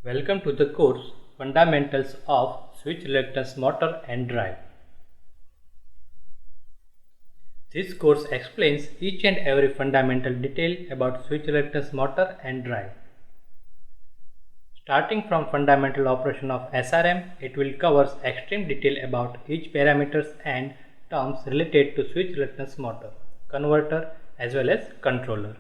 Welcome to the course Fundamentals of Switch Reluctance Motor and Drive. This course explains each and every fundamental detail about switch reluctance motor and drive. Starting from fundamental operation of SRM, it will cover extreme detail about each parameters and terms related to switch reluctance motor, converter as well as controller.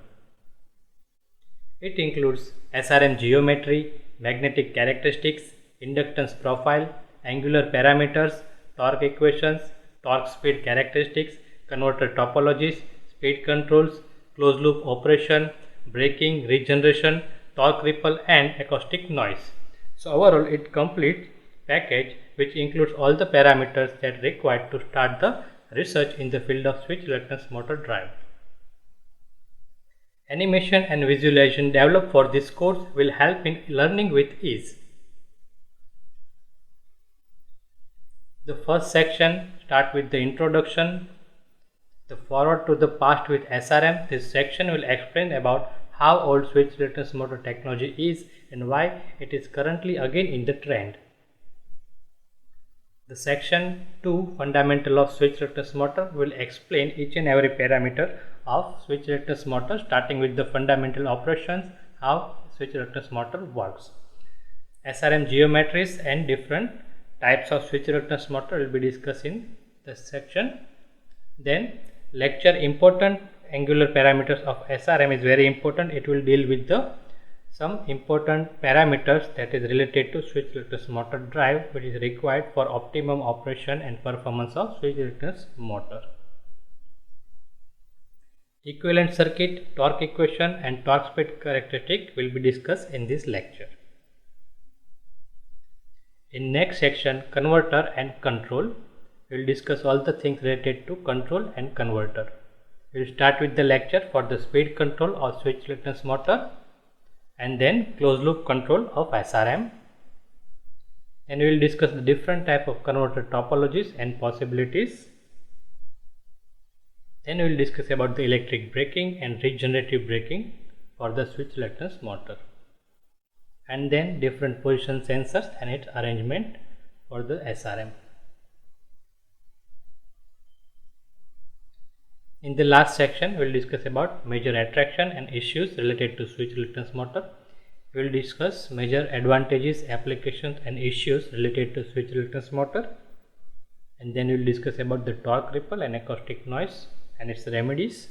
It includes SRM geometry, magnetic characteristics, inductance profile, angular parameters, torque equations, torque speed characteristics, converter topologies, speed controls, closed loop operation, braking, regeneration, torque ripple and acoustic noise. So overall it completes package which includes all the parameters that are required to start the research in the field of switch reluctance motor drive. Animation and visualization developed for this course will help in learning with ease. The first section starts with the introduction. The forward to the past with SRM. This section will explain about how old switch reluctance motor technology is and why it is currently again in the trend. The section 2 fundamental of switch reluctance motor will explain each and every parameter of switch reluctance motor, starting with the fundamental operations, how switch reluctance motor works. SRM geometries and different types of switch reluctance motor will be discussed in this section. Then lecture important angular parameters of SRM is very important. It will deal with some important parameters that is related to switch reluctance motor drive, which is required for optimum operation and performance of switch reluctance motor. Equivalent circuit, torque equation and torque speed characteristic will be discussed in this lecture. In next section, converter and control, we will discuss all the things related to control and converter. We will start with the lecture for the speed control of switch reluctance motor and then closed loop control of SRM, and we will discuss the different type of converter topologies and possibilities. Then we will discuss about the electric braking and regenerative braking for the switch reluctance motor, and then different position sensors and its arrangement for the SRM. In the last section, we will discuss about major attraction and issues related to switch reluctance motor. We will discuss major advantages, applications and issues related to switch reluctance motor, and then we will discuss about the torque ripple and acoustic noise and its remedies,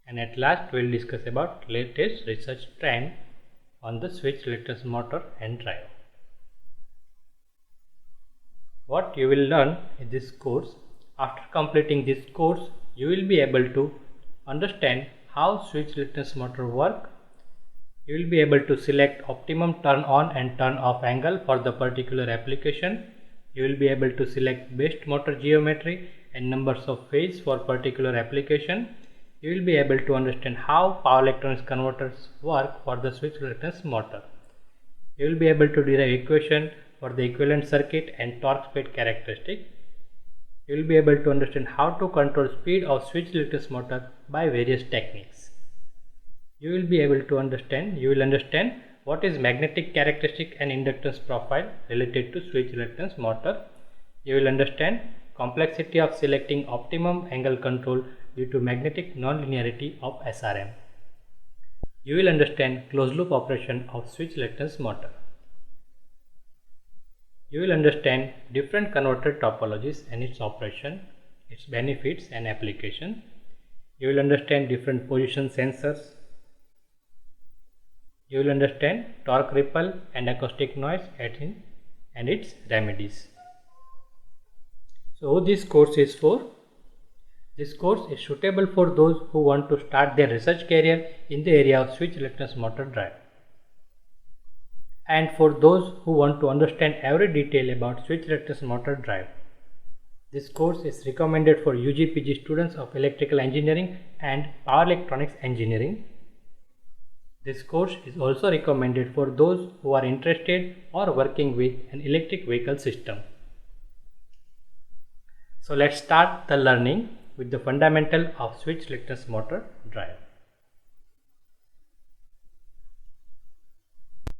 and at last we will discuss about latest research trend on the switch reluctance motor and drive. What you will learn in this course: after completing this course, you will be able to understand how switch reluctance motor work. You will be able to select optimum turn on and turn off angle for the particular application. You will be able to select best motor geometry and numbers of phase for particular application. You will be able to understand how power electronics converters work for the switch reluctance motor. You will be able to derive equation for the equivalent circuit and torque speed characteristic. You will be able to understand how to control speed of switch reluctance motor by various techniques. You will understand what is magnetic characteristic and inductance profile related to switch reluctance motor. You will understand complexity of selecting optimum angle control due to magnetic nonlinearity of SRM. You will understand closed loop operation of switch reluctance motor. You will understand different converter topologies and its operation, its benefits and application. You will understand different position sensors. You will understand torque ripple and acoustic noise and its remedies. So this course is for? This course is suitable for those who want to start their research career in the area of switch reluctance motor drive, and for those who want to understand every detail about switch reluctance motor drive. This course is recommended for UG/PG students of electrical engineering and power electronics engineering. This course is also recommended for those who are interested or working with an electric vehicle system. So let's start the learning with the fundamental of switch reluctance motor drive.